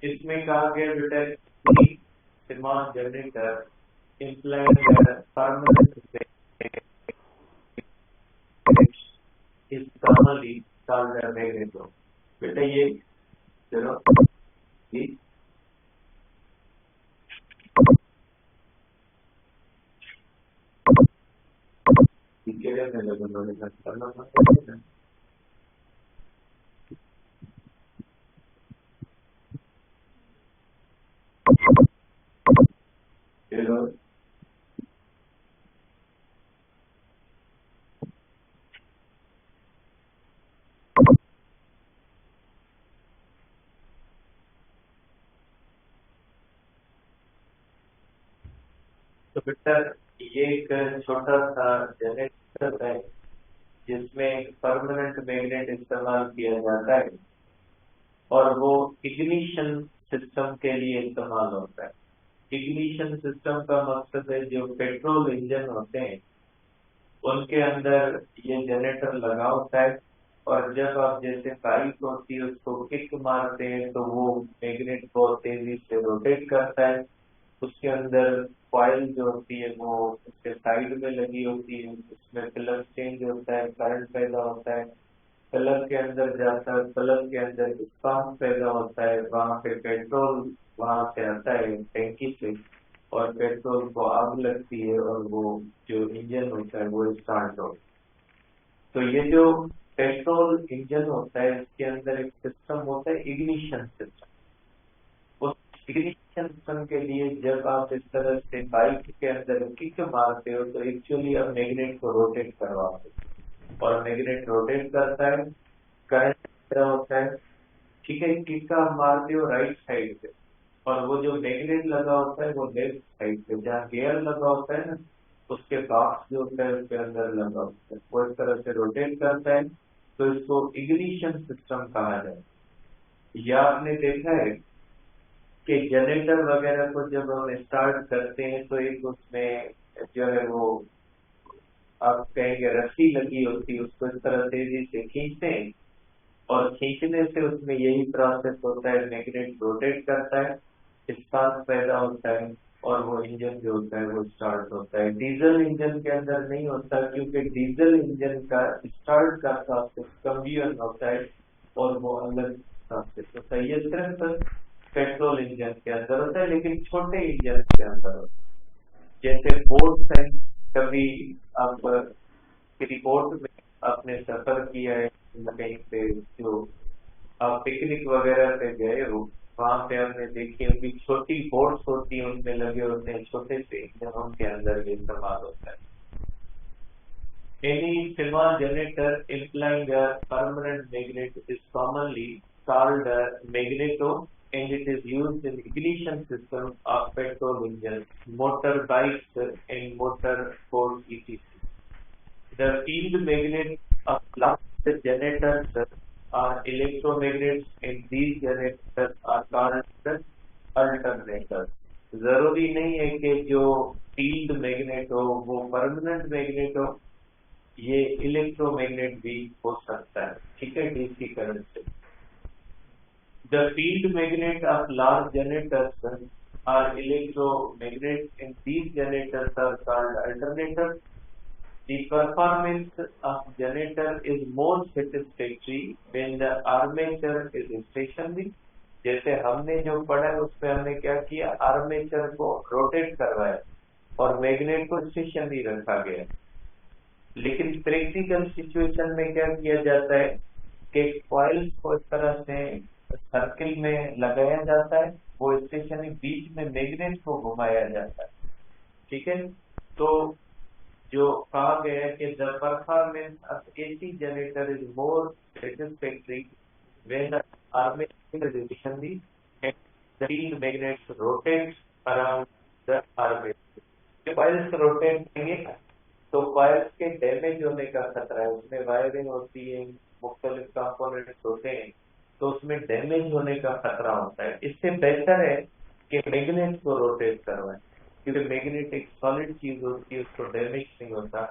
इसमें कहा गया बेटा सिमान generator implied permanent is commonly called a magneto. बेटा ये चलो ये में लगन करना पड़ता है। चलो तो बेटा ये एक छोटा सा जनरेटर है जिसमें परमानेंट मैग्नेट इस्तेमाल किया जाता है और वो इग्निशन सिस्टम के लिए इस्तेमाल होता है। इग्निशन सिस्टम का मकसद है जो पेट्रोल इंजन होते हैं उनके अंदर ये जनरेटर लगा होता है और जब आप जैसे बाइक होती है उसको किक मारते हैं तो वो मैग्नेट बहुत तेजी से रोटेट करता है। उसके अंदर कॉइल जो होती है वो उसके साइड में लगी होती है, उसमें प्लग चेंज होता है, करंट पैदा होता है, प्लग के अंदर जाता है, प्लग के अंदर स्पार्क पैदा होता है, वहां पे पेट्रोल वहां से आता है टैंकी से और पेट्रोल को आग लगती है और वो जो इंजन होता है वो स्टार्ट होता है। तो ये जो पेट्रोल इंजन होता है इसके अंदर एक सिस्टम होता है इग्निशन सिस्टम। उस इग्निशन सिस्टम के लिए जब आप इस तरह से बाइक के अंदर किक मारते हो तो एक्चुअली आप मैग्नेट को रोटेट करवाते हो और मैग्नेट रोटेट करता है, करंट पैदा होता है। ठीक है, किक आप मारते हो राइट साइड पे और वो जो मैग्नेट लगा होता है वो लेफ्ट साइड पे, जहाँ गियर लगा होता है ना उसके बॉक्स जो होता है उसके अंदर लगा होता है, वो इस तरह से रोटेट करता है। तो इसको इग्निशन सिस्टम कहा जाता है। या आपने देखा है कि जनरेटर वगैरह को जब हम स्टार्ट करते हैं तो एक उसमें जो है वो आप कहेंगे रस्सी लगी होती है, उसको इस तरह तेजी से खींचते हैं और खींचने से उसमें यही प्रोसेस होता है, मैग्नेट रोटेट करता है, स्पार्क पैदा होता है और वो इंजन जो होता है वो स्टार्ट होता है। डीजल इंजन के अंदर नहीं होता क्योंकि डीजल इंजन का स्टार्ट का प्रोसेस कंबशन होता है और वो अलग प्रोसेस होता है। ये सिर्फ पेट्रोल इंजन के अंदर होता है, लेकिन छोटे इंजन के अंदर होता है। जैसे बोट है, कभी आप रिपोर्ट में आपने सफर किया है कहीं पे, जो आप पिकनिक वगैरह पे गए हो वहां पे हमने देखी होगी छोटी बोट्स होती है, उनमें लगे होते हैं छोटे से इंजन, उनके अंदर भी इस्तेमाल होता है। Any similar generator implying a permanent magnet is commonly called a magneto and it is used in ignition system of petrol engines, motorbikes and motor boats etc. The field magnets of large generators are electromagnets and these generators are called alternators. जरूरी नहीं है कि जो field magnet हो वो permanent magnet हो, ये electromagnet भी हो सकता है। ठीक है, डीसी करंट से। The field magnet of large generators are electromagnet and these generators are called alternators. The performance of generator is more satisfactory when the armature is stationary. जैसे हमने जो पढ़ा है उसमें हमने क्या किया, आर्मेचर को रोटेट करवाया और मैग्नेट को स्टेशनरी रखा गया। लेकिन प्रैक्टिकल सिचुएशन में क्या किया जाता है कि कॉइल्स को इस तरह से सर्किल में लगाया जाता है, वो स्टेशनरी बीच में मैग्नेट को घुमाया जाता है। ठीक है, तो जो कहा गया है कि the performance of AC generator is more satisfactory when the armature is stationary and the field magnets rotate around the armature. जब कॉइल्स रोटेट करेंगे तो कॉइल्स के डैमेज होने का खतरा है, उसमें वायरिंग होती है, मुख्तलिफ कंपोनेंट्स होते हैं, तो उसमें डैमेज होने का खतरा होता है। इससे बेहतर है कि मैग्नेट को रोटेट करवाएं क्योंकि मैग्नेट एक सॉलिड चीज होती है, उसको डैमेज नहीं होता।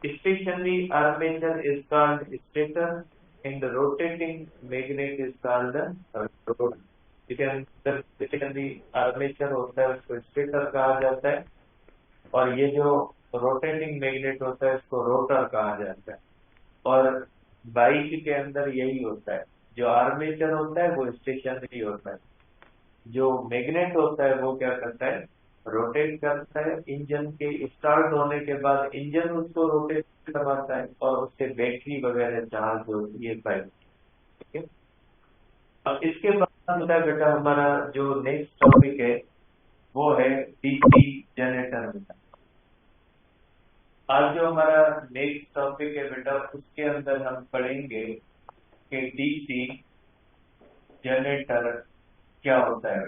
Stationary armature is called stator and rotating magnet is called rotor. इसके अंदर बेसिकली आर्मेचर होता है उसको स्टेटर कहा जाता है, और ये जो रोटेटिंग मैग्नेट होता है इसको रोटर कहा जाता है। और बाइक के अंदर यही होता है, जो आर्मेचर होता है वो स्टेशनरी होता है, जो मैग्नेट होता है वो क्या करता है, रोटेट करता है। इंजन के स्टार्ट होने के बाद इंजन उसको रोटेट करवाता है और उससे बैटरी वगैरह चार्ज होती है बाइक। ठीक है, अब इसके बाद होता है बेटा हमारा जो नेक्स्ट टॉपिक है वो है डीसी जनरेटर बेटा। आज जो हमारा नेक्स्ट टॉपिक है बेटा उसके अंदर हम पढ़ेंगे कि डीसी जनरेटर क्या होता है।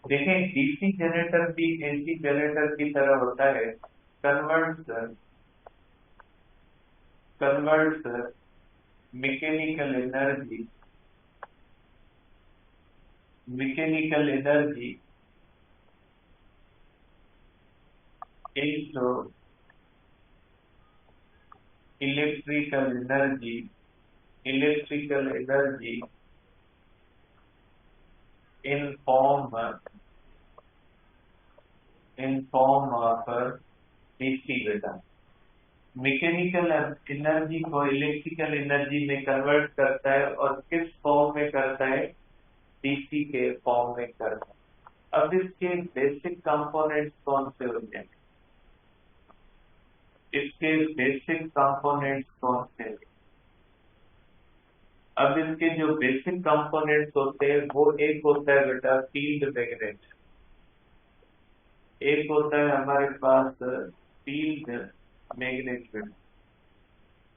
देखें, डीसी जनरेटर भी एसी जनरेटर की तरह होता है, converts mechanical energy into electrical energy in form of DC बेटा। मैकेनिकल एनर्जी को इलेक्ट्रिकल एनर्जी में कन्वर्ट करता है, और किस फॉर्म में करता है, डीसी के फॉर्म में करता है। अब इसके बेसिक कंपोनेंट्स कौन से होते हैं, इसके बेसिक कंपोनेंट्स कौन से हैं? अब इसके जो बेसिक कंपोनेंट्स होते हैं वो एक होता है बेटा फील्ड मैग्नेट, एक होता है हमारे पास फील्ड मैग्नेट बेटा,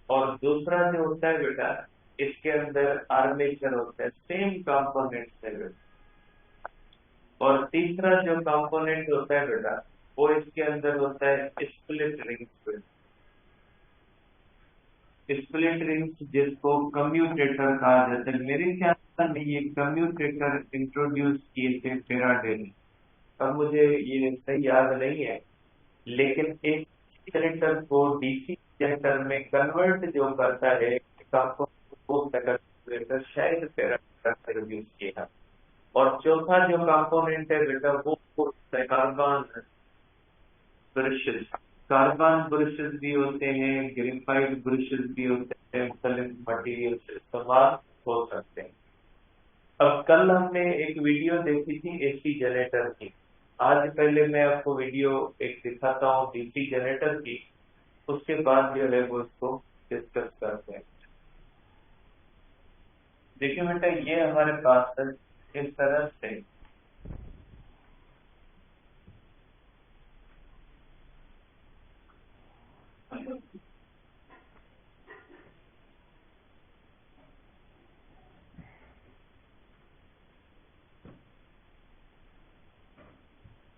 और दूसरा जो होता है बेटा इसके अंदर आर्मेचर होता है, सेम कंपोनेंट्स है बेटा। और तीसरा जो कंपोनेंट होता है बेटा वो इसके अंदर होता है स्प्लिट रिंग्स। स्प्लिट रिंग्स जिसको कम्यूटेटर कहा जाता है। मेरे ख्याल में ये कम्यूटेटर इंट्रोड्यूस किए थे फेराडे ने, अब मुझे ये सही याद नहीं है, लेकिन एक जनरेटर को डीसी जनरेटर में कन्वर्ट जो करता है कंपोनेंट शायद फेराडे ने इंट्रोड्यूस किया। और चौथा जो कंपोनेंट है बेटा वो कार्बन ब्रशेस भी होते हैं, ग्रेफाइट ब्रशेस भी होते हैं, मुख्तलिफ मटीरियल से इस्तेमाल हो सकते हैं। अब कल हमने एक वीडियो देखी थी एसी जनरेटर की, आज पहले मैं आपको वीडियो एक दिखाता हूँ डीसी जनरेटर की, उसके बाद जो है वो इसको डिस्कस करते हैं। देखिए बेटा ये हमारे पास इस तरह से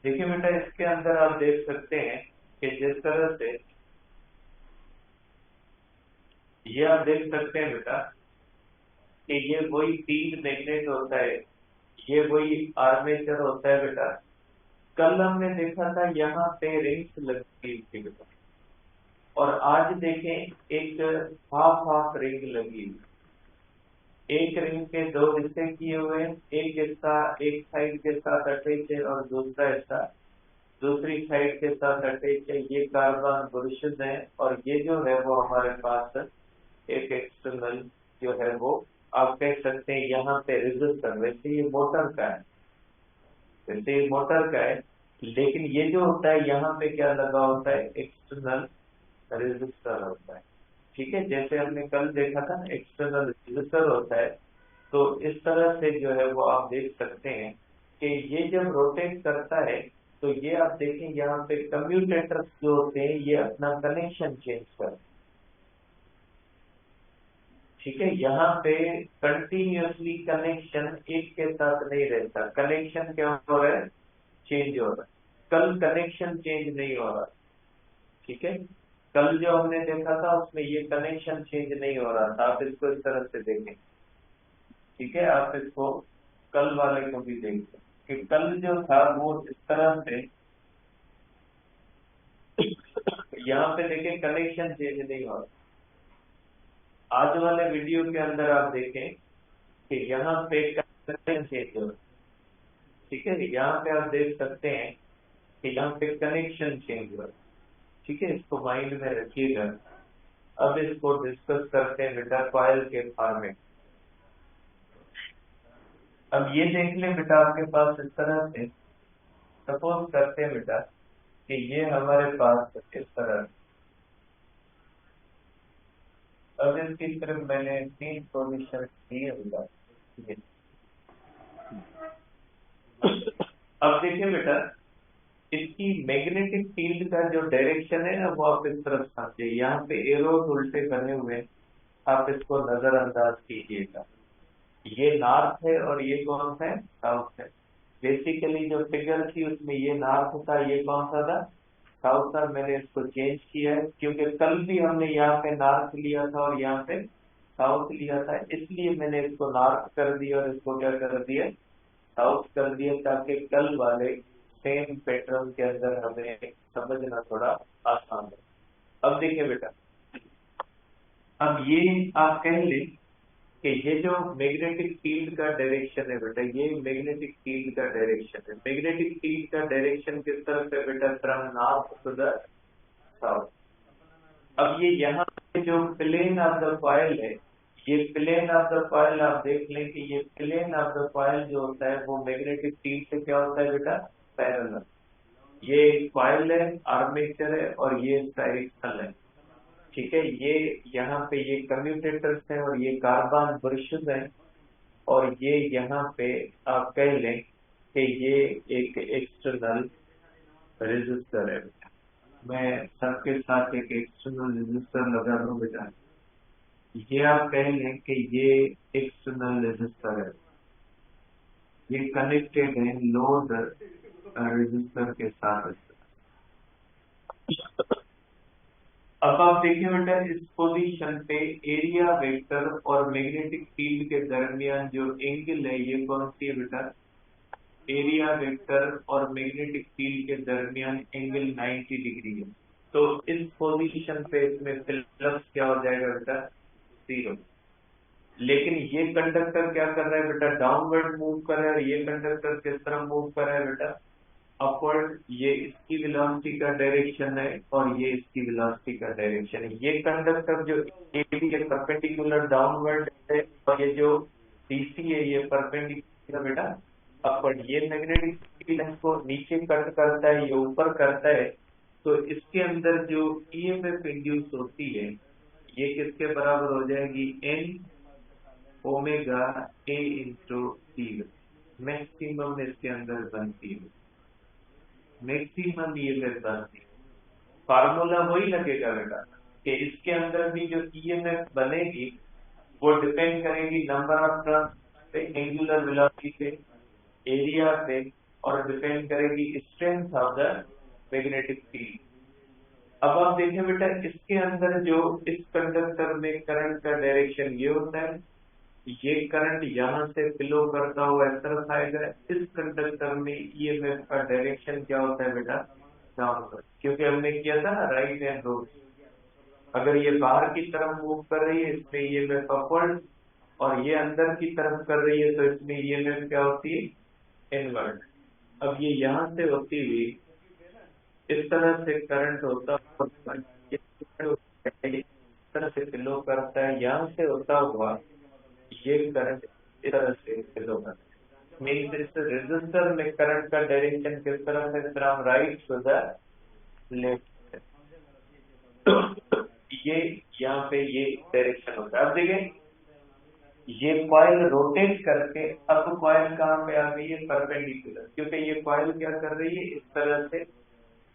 देखिए बेटा इसके अंदर आप देख सकते हैं कि जिस तरह से ये आप देख सकते हैं बेटा कि ये वही फील्ड मैग्नेट होता है, ये वही आर्मेचर होता है बेटा। कल हमने देखा था यहाँ पे रिंग्स लगी थी बेटा, और आज देखें एक हाफ हाफ रिंग लगी हुई। एक रिंग के दो हिस्से किए हुए हैं, एक हिस्सा एक साइड के साथ अटैच है और दूसरा हिस्सा दूसरी साइड के साथ अटैच है। ये कार्बन ब्रशेस है, और ये जो है वो हमारे पास एक एक्सटर्नल जो है वो आप कह सकते हैं यहाँ पे रेजिस्टर। वैसे ये मोटर का है, वैसे ये मोटर का है, लेकिन ये जो होता है यहाँ पे क्या लगा होता है, एक्सटर्नल रेजिस्टर होता है। ठीक है, जैसे हमने कल देखा था ना एक्सटर्नल रेजिस्टर होता है, तो इस तरह से जो है वो आप देख सकते हैं कि ये जब रोटेट करता है तो ये आप देखें यहाँ पे कम्यूटेटर्स जो होते हैं ये अपना कनेक्शन चेंज करते हैं। ठीक है, यहाँ पे कंटिन्यूअसली कनेक्शन एक के साथ नहीं रहता, कनेक्शन क्या हो रहा है, चेंज हो रहा है। कल कनेक्शन चेंज नहीं हो रहा। ठीक है, कल जो हमने देखा था उसमें ये कनेक्शन चेंज नहीं हो रहा था, आप इसको इस तरह से देखें। ठीक है, आप इसको कल वाले को भी देखें कि कल जो था वो इस तरह से यहाँ पे देखें कनेक्शन चेंज नहीं हो रहा। आज वाले वीडियो के अंदर आप देखें कि यहाँ पे चेंज हो, ठीक है। यहाँ पे आप देख सकते हैं कि यहाँ पे कनेक्शन चेंज हुआ, ठीक है, इसको माइंड में रखिएगा। अब इसको डिस्कस करते हैं बेटा कॉइल के फॉर्मेट। अब ये देख ले बेटा आपके पास इस तरह से, सपोज करते हैं बेटा कि ये हमारे पास इस तरह, अब इसकी तरफ मैंने 3 पोजीशन दी है बेटा। अब देखिए बेटा, इसकी मैग्नेटिक फील्ड का जो डायरेक्शन है ना, वो आप इस तरफ समझिए। यहाँ पे एरोज उल्टे बने हुए, आप इसको नजरअंदाज कीजिएगा। ये नॉर्थ है और ये कौन सा है, साउथ है। बेसिकली जो फिगर थी उसमें ये नॉर्थ था, ये कौन सा था, साउथ था। मैंने इसको चेंज किया है क्योंकि कल भी हमने यहाँ पे नॉर्थ लिया था और यहाँ पे साउथ लिया था, इसलिए मैंने इसको नॉर्थ कर दिया और इसको क्या कर दिया, साउथ कर दिया, ताकि कल वाले सेम पैटर्न के अंदर हमें समझना थोड़ा आसान हो। अब देखिए बेटा, अब ये आप कह लें कि ये जो मैग्नेटिक फील्ड का डायरेक्शन है बेटा, ये मैग्नेटिक फील्ड का डायरेक्शन है। मैग्नेटिक फील्ड का डायरेक्शन किस तरफ है बेटा, from north to the south. अब ये यहाँ पे जो प्लेन ऑफ द कॉइल है, ये प्लेन ऑफ द कॉइल आप देख लें कि ये प्लेन ऑफ द कॉइल जो होता है वो मैग्नेटिक फील्ड से क्या होता है बेटा, पैरेलल। ये कॉइल है, आर्मेचर है और ये इसका एक्सल है, ठीक है। ये यहाँ पे ये कम्यूटेटर्स हैं और ये कार्बन ब्रशेस हैं, और ये यहाँ पे आप कह लें कि ये एक एक्सटर्नल रेजिस्टर है। मैं सबके साथ एक एक्सटर्नल रेजिस्टर लगा दूं बेटा, ये आप कह लें कि ये एक्सटर्नल रेजिस्टर है, ये कनेक्टेड है लोड रेजिस्टर के साथ। अब आप देखिए बेटा, इस पोजीशन पे एरिया वेक्टर और मैग्नेटिक फील्ड के दरमियान जो एंगल है, ये कौन सी है बेटा, एरिया वेक्टर और मैग्नेटिक फील्ड के दरमियान एंगल 90 डिग्री है। तो इस पोजीशन पे इसमें फ्लक्स क्या हो जाएगा बेटा, 0। लेकिन ये कंडक्टर क्या कर रहा है बेटा, डाउनवर्ड मूव कर रहा है। ये कंडक्टर किस तरफ मूव कर रहा है बेटा, अपवर्ड। ये इसकी वेलोसिटी का डायरेक्शन है और ये इसकी वेलोसिटी का डायरेक्शन है। ये कंडक्टर जो एबी है परपेंडिकुलर डाउनवर्ड है, और ये जो डीसी है ये परपेंडिकुलर बेटा अपवर्ड। ये मैग्नेटिक फील्ड को नीचे कट करता है, ये ऊपर करता है। तो इसके अंदर जो ईएमएफ इंड्यूस होती है, ये किसके बराबर हो जाएगी, N omega A into T. Maximum इसके अंदर बनती है, मैक्सिमम ईएमएफ बनती है। फार्मूला वही लगेगा बेटा कि इसके अंदर भी जो ईएमएफ बनेगी वो डिपेंड करेगी नंबर ऑफ टर्न्स पे, एंगुलर वेलोसिटी पे, एरिया पे, और डिपेंड करेगी strength of the magnetic field. अब आप देखें बेटा, इसके अंदर जो इस कंडक्टर में करंट का डायरेक्शन ये होता है, ये करंट यहाँ से फ्लो करता हुआ इस तरफ आएगा। इस कंडक्टर में ईएमएफ का डायरेक्शन क्या होता है बेटा, डाउनवर्ड, क्योंकि हमने किया था ना राइट हैंड रूल। अगर ये बाहर की तरफ मूव कर रही है इसमें ईएमएफ अपवर्ड, और ये अंदर की तरफ कर रही है तो इसमें ईएमएफ क्या होती है, इनवर्ड। अब ये यहाँ से होती हुई इस तरह से करंट होता है, इस तरह से फ्लो करता है, यहाँ से होता हुआ ये करंट इस तरह से फ्लो करता है। मीन्स इस रेजिस्टर में करंट का डायरेक्शन किस तरह से, from right to the left. ये यहाँ पे ये डायरेक्शन होता है। अब देखिए, ये कॉइल रोटेट करके, अब कॉइल कहाँ पे आ गई है, परपेंडिकुलर, क्योंकि ये कॉइल क्या कर रही है, इस तरह से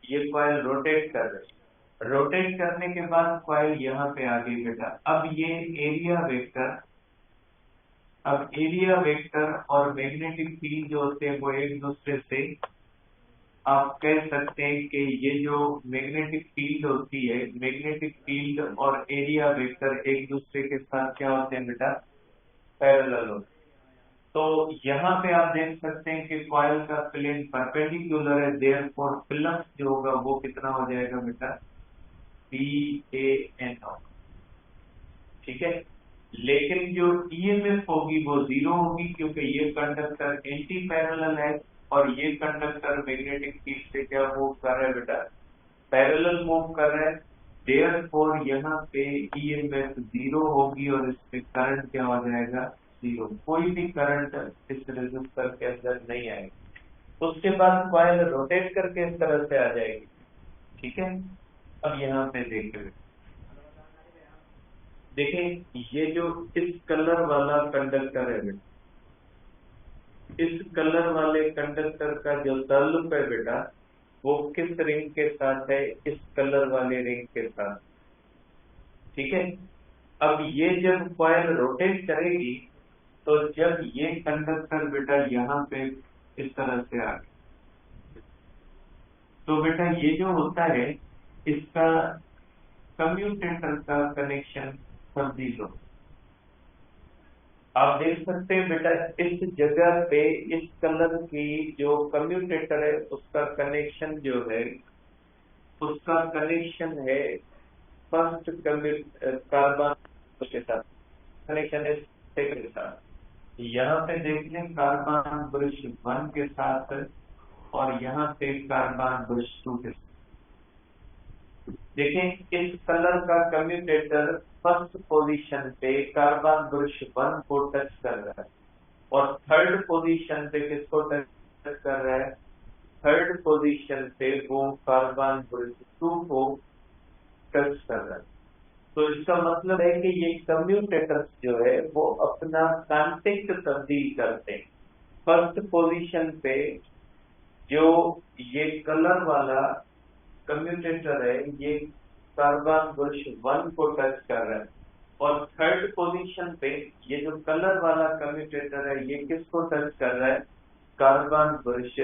ये कॉइल रोटेट कर रही है। रोटेट करने के बाद कॉइल यहाँ पे आ गई बेटा। अब ये एरिया वेक्टर, अब एरिया वेक्टर और मैग्नेटिक फील्ड जो होते हैं वो एक दूसरे से, आप कह सकते हैं कि ये जो मैग्नेटिक फील्ड होती है, मैग्नेटिक फील्ड और एरिया वेक्टर एक दूसरे के साथ क्या होते हैं बेटा, पैरेलल होते हैं। तो यहाँ पे आप देख सकते हैं कि कॉइल का प्लेन परपेंडिकुलर है, देयरफॉर फ्लक्स जो होगा वो कितना हो जाएगा बेटा, BAN होगा, ठीक है। लेकिन जो ईएमएफ होगी वो जीरो होगी, क्योंकि ये कंडक्टर एंटी पैरेलल है और ये कंडक्टर मैग्नेटिक फील्ड से क्या मूव कर रहा है बेटा, पैरेलल मूव कर रहा है। देयरफॉर यहाँ पे ईएमएफ जीरो होगी और इसमें करंट क्या हो जाएगा, जीरो। कोई भी करंट इस रेजिस्टर के अंदर नहीं आएगा। उसके बाद कॉइल रोटेट करके इस तरह से आ जाएगी। ठीक है, अब यहाँ पे देखें ये जो इस कलर वाला कंडक्टर है बेटा, इस कलर वाले कंडक्टर का जो ताल्लुक है बेटा वो किस रिंग के साथ है, इस कलर वाले रिंग के साथ। ठीक है, अब ये जब कॉइल रोटेट करेगी तो जब ये कंडक्टर बेटा यहाँ पे इस तरह से आ गया, तो बेटा ये जो होता है इसका कम्यूटेटर का कनेक्शन तब्दील हो। आप देख सकते हैं बेटा इस जगह पे इस कलर की जो कम्यूटेटर है उसका कनेक्शन जो है, उसका कनेक्शन है फर्स्ट कार्बन के साथ, कनेक्शन है सेकंड के साथ। यहाँ पे देख लें कार्बन ब्रश 1 के साथ और यहाँ पे कार्बन ब्रश 2 के साथ। देखें इस कलर का कम्यूटेटर फर्स्ट पोजीशन पे कार्बन ब्रश 1 को टच कर रहा है और थर्ड पोजीशन पे किसको टच कर रहा है, थर्ड पोजीशन पे वो कार्बन ब्रश 2 को टच कर रहा है। तो इसका मतलब है कि ये कम्यूटेटर्स जो है वो अपना कांटेक्ट तब्दील करते हैं। फर्स्ट पोजीशन पे जो ये कलर वाला कम्यूटेटर है ये कार्बन ब्रश 1 को टच कर रहा है और थर्ड पोजीशन पे ये जो कलर वाला कम्यूटेटर है ये किसको टच कर रहा है, कार्बन ब्रश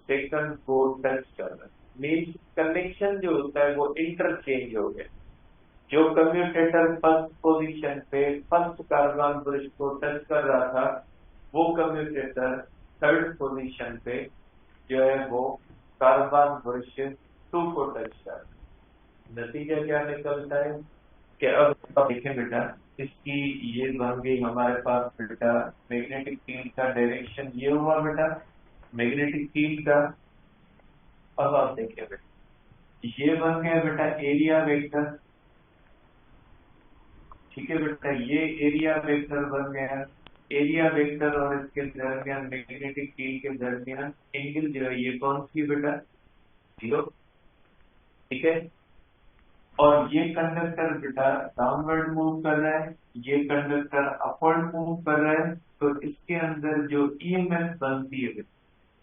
सेकंड को टच कर रहा है। मीन्स कनेक्शन जो होता है वो इंटरचेंज हो गया। जो कम्यूटेटर फर्स्ट पोजीशन पे फर्स्ट कार्बन ब्रश को टच कर रहा था वो कम्यूटेटर थर्ड पोजीशन पे जो है वो कार्बन ब्रश 2 को टच कर रहा है। नतीजा क्या निकलता है कि अब देखें बेटा इसकी ये बन गई हमारे पास बेटा मैग्नेटिक फील्ड का डायरेक्शन ये हुआ बेटा मैग्नेटिक फील्ड का। अब आप देखिए बेटा ये बन गया बेटा एरिया वेक्टर। ठीक है बेटा, ये एरिया वेक्टर बन गया। एरिया वेक्टर और इसके दरमियान मैग्नेटिक फील्ड के दरमियान एंगल जो है ये कौन सी बेटा, जीरो। ठीक है, और ये कंडक्टर बेटा डाउनवर्ड मूव कर रहा है, ये कंडक्टर अपवर्ड मूव कर रहा है। तो इसके अंदर जो ईएमएफ बनती है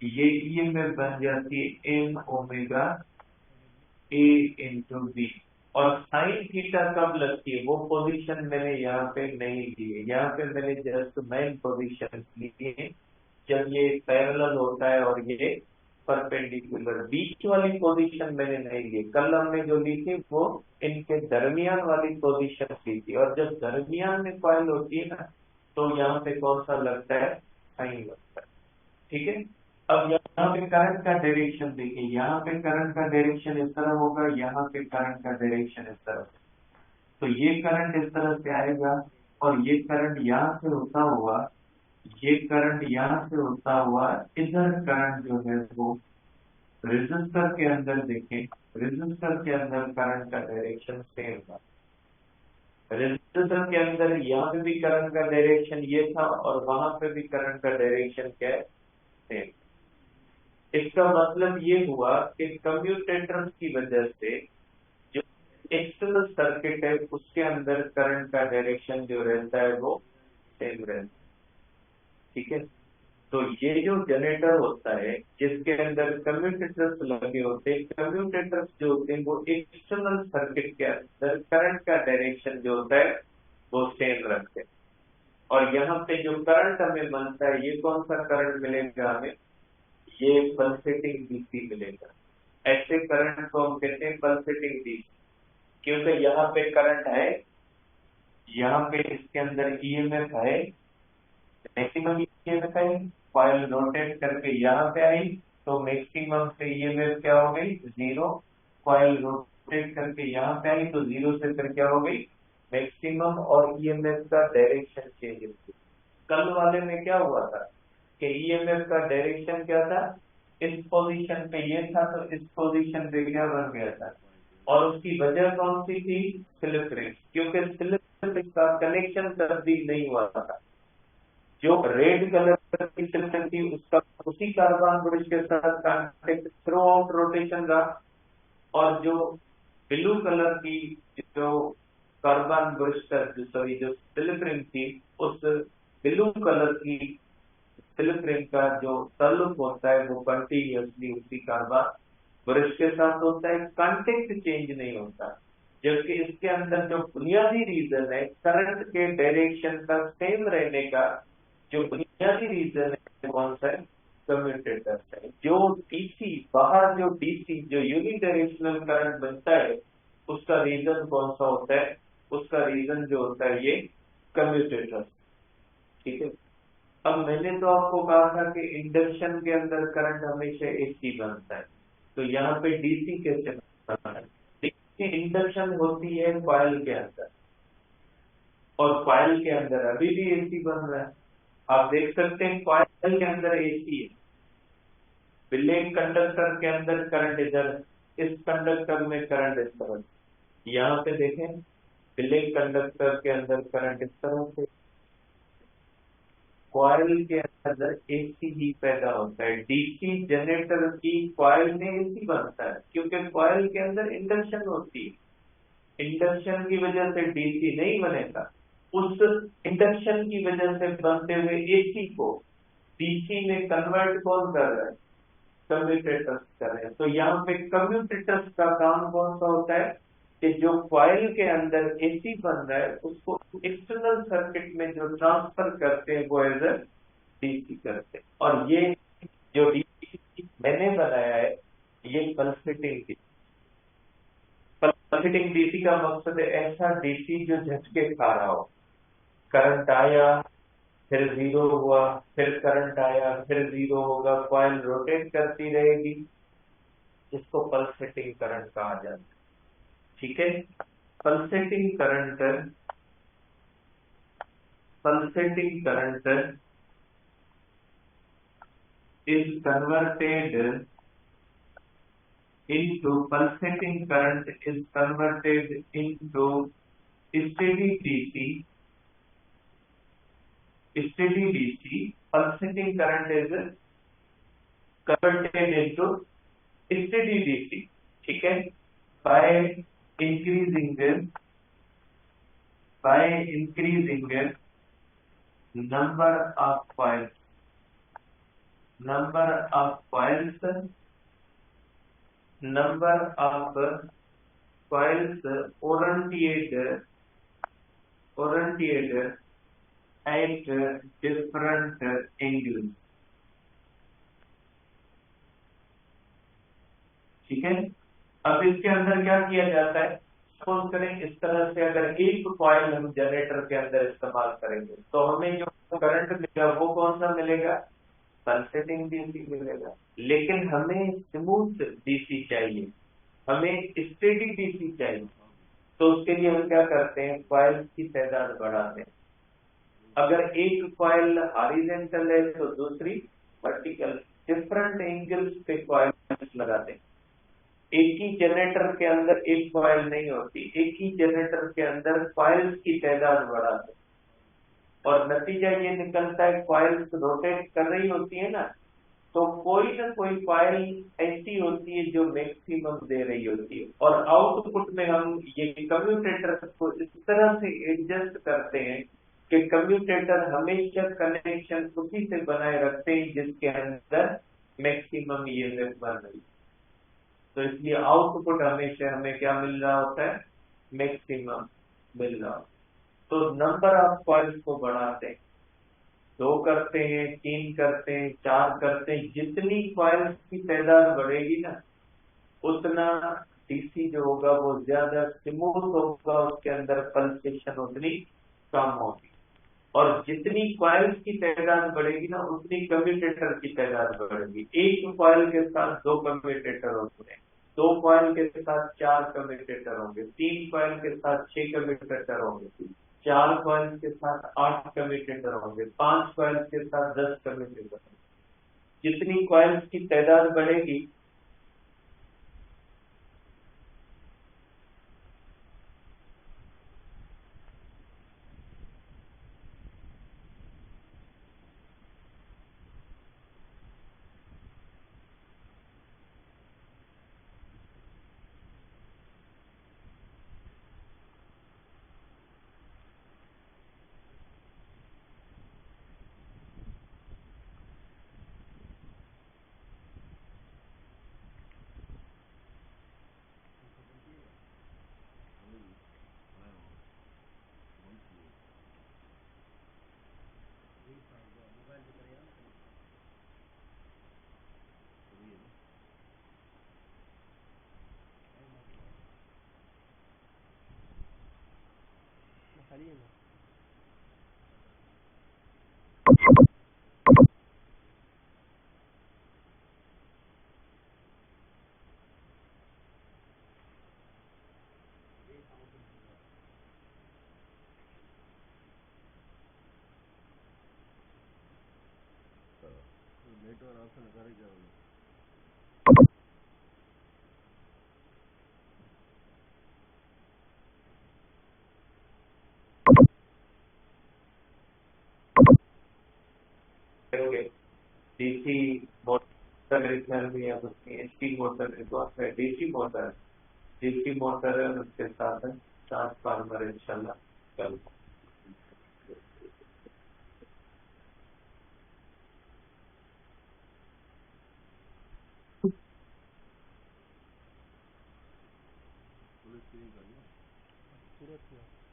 ये ईएमएफ बन जाती है M omega A into B. और साइन थीटा कब लगती है वो पोजीशन मैंने यहाँ पे नहीं ली है, यहाँ पे मैंने जस्ट मेन पोजीशन ली है जब ये पैरेलल होता है और ये परपेंडिकुलर। बीच वाली पोजीशन मैंने नहीं ली, कल हमने जो ली थी वो इनके दरमियान वाली पोजीशन ली थी। और जब दरमियान में कॉइल होती है ना तो यहाँ पे कौन सा लगता है, साइन लगता है। ठीक है, अब यहाँ पे करंट का डायरेक्शन देखिए, यहाँ पे करंट का डायरेक्शन इस तरह होगा, यहाँ पे करंट का डायरेक्शन इस तरह से। तो ये करंट इस तरह से आएगा और ये करंट यहाँ से होता हुआ, ये करंट यहाँ से होता हुआ इधर करंट जो है वो रेजिस्टर के अंदर देखें, रेजिस्टर के अंदर करंट का डायरेक्शन सेम था। रेजिस्टर के अंदर यहाँ पे भी करंट का डायरेक्शन ये था और वहां पे भी करंट का डायरेक्शन क्या है, सेम। इसका मतलब ये हुआ कि कम्यूटेटर की वजह से जो एक्सटर्नल सर्किट है उसके अंदर करंट का डायरेक्शन जो रहता है वो सेम रहता है। ठीक है, तो ये जो जनरेटर होता है जिसके अंदर कम्यूटेटर्स लगे होते हैं, कम्यूटेटर्स जो होते हैं वो एक्सटर्नल सर्किट के अंदर करंट का डायरेक्शन जो होता है वो सेम रखते हैं। और यहाँ पे जो करंट हमें बनता है ये कौन सा करंट मिलेगा हमें, ये पल्सेटिंग डीसी मिलेगा। ऐसे करंट को हम कहते हैं पल्सेटिंग डीसी, क्योंकि यहाँ पे करंट है, यहाँ पे इसके अंदर ईएमएफ है, मैक्सिमम ईएमएफ है। कॉइल रोटेट करके यहाँ पे आई तो मैक्सिमम से ईएमएफ क्या हो गई, जीरो। कॉइल रोटेट करके यहाँ पे आई तो जीरो से फिर क्या हो गई, मैक्सिमम और ईएमएफ का डायरेक्शन चेंज होती है। कल वाले में क्या हुआ था कि ईएमएफ का डायरेक्शन क्या था, इस पोजीशन पे ये था तो इस पोजीशन पे क्या बन गया था, और उसकी वजह कौन सी थी, स्लिप रिंग, क्योंकि स्लिप रिंग का कनेक्शन तब्दील नहीं हुआ था। जो रेड कलर की स्लिप रिंग थी उसका उसी कार्बन ब्रिज के साथ कांटेक्ट थ्रू आउट रोटेशन रहा, और जो ब्लू कलर की जो कार्बन ब्रिज का जो स्लिप रिंग थी, उस ब्लू कलर की स्लिप रिंग का जो ताल्लुक होता है वो कंटिन्यूअसली उसी कार्बन ब्रश के साथ होता है, कांटेक्ट चेंज नहीं होता। जबकि इसके अंदर जो बुनियादी रीजन है करंट के डायरेक्शन का सेम रहने का, जो बुनियादी रीजन है कौन सा है, कम्यूटेटर है। जो डीसी बाहर जो डीसी जो यूनिडायरेक्शनल करंट बनता है उसका रीजन कौन सा होता है, उसका रीजन जो होता है ये कम्यूटेटर। ठीक है। अब मैंने तो आपको कहा था कि इंडक्शन के अंदर करंट हमेशा एसी बनता है, तो यहाँ पे डीसी कैसे बनता है, डीसी इंडक्शन होती है कॉइल के अंदर, और कॉइल के अंदर अभी भी एसी बन रहा है। आप देख सकते हैं कॉइल के अंदर एसी है, ब्लैक कंडक्टर के अंदर करंट इधर, इस कंडक्टर में करंट इस तरह, यहाँ पे देखें ब्लैक कंडक्टर के अंदर करंट इस तरह से, कॉइल के अंदर एसी ही पैदा होता है। डीसी जनरेटर की कॉइल में एसी बनता है क्योंकि कॉइल के अंदर इंडक्शन होती है। इंडक्शन की वजह से डीसी नहीं बनेगा, उस इंडक्शन की वजह से बनते हुए एसी को डीसी में कन्वर्ट कौन कर रहा है, कम्यूटेटर्स कर रहे हैं। तो यहाँ पे कम्यूटेटर्स का काम कौन सा होता है कि जो कॉइल के अंदर एसी बन रहा है उसको एक्सटर्नल सर्किट में जो ट्रांसफर करते हैं वो एज डीसी करते हैं। और ये जो डीसी मैंने बनाया है ये पल्सेटिंग डीसी का मकसद है ऐसा डीसी जो झटके खा रहा हो, करंट आया फिर जीरो हुआ, फिर करंट आया फिर जीरो होगा, कॉइल रोटेट करती रहेगी, इसको पल्सेटिंग करंट कहा जाता है। ठीक है। Pulsating current is converted into pulsating current is converted into steady DC. Pulsating current is converted into steady DC. ठीक है। by increasing number of coils oriented at different angles। ठीक है। अब इसके अंदर क्या किया जाता है, सपोज करें इस तरह से अगर एक कॉइल हम जनरेटर के अंदर इस्तेमाल करेंगे तो हमें जो करंट मिलेगा वो कौन सा मिलेगा, पल्सेटिंग डीसी मिलेगा। लेकिन हमें स्मूथ डीसी चाहिए, हमें स्टेडी डीसी चाहिए, तो उसके लिए हम क्या करते हैं, कॉइल्स की तादाद बढ़ाते हैं। अगर एक कॉइल हॉरिजॉन्टल है तो दूसरी वर्टिकल, डिफरेंट एंगल्स पे कॉइल्स लगाते हैं। एक ही जनरेटर के अंदर एक कॉइल नहीं होती, एक ही जनरेटर के अंदर कॉइल्स की तादाद बढ़ाते हैं, और नतीजा ये निकलता है कॉइल्स रोटेट कर रही होती है ना, तो कोई ना कोई कॉइल ऐसी होती है जो मैक्सिमम दे रही होती है, और आउटपुट में हम ये कम्यूटेटर को इस तरह से एडजस्ट करते हैं कि कम्यूटेटर हमेशा कनेक्शन उसी से बनाए रखते हैं जिसके अंदर मैक्सिमम ईएमएफ बन रही है। तो इसलिए आउटपुट हमेशा हमें क्या मिल रहा होता है, मैक्सिमम मिल रहा होता है। तो नंबर ऑफ कॉइल्स को बढ़ाते हैं, 2 करते हैं, 3 करते हैं, 4 करते हैं, जितनी कॉइल्स की तादाद बढ़ेगी ना उतना डीसी जो होगा वो ज्यादा स्मूथ होगा, उसके अंदर पल्सेशन उतनी कम होगी, और जितनी कॉइल्स की तादाद बढ़ेगी ना उतनी कम्यूटेटर की तादाद बढ़ेगी। एक कॉइल के साथ 2 कम्यूटेटर होते हैं, दो कॉइल के साथ 4 कम्यूटेटर होंगे, 3 कॉइल के साथ 6 कम्यूटेटर होंगे, 4 कॉइल के साथ 8 कम्यूटेटर होंगे, 5 कॉइल के साथ 10 कम्यूटेटर होंगे। जितनी कॉइल्स की तादाद बढ़ेगी डीसी मोटर भी है, उसकी एचपी मोटर है, तो आपका डीसी मोटर है, डीसी मोटर है, उसके साथ है ट्रांसफार्मर इंशाल्लाह कल। पूरा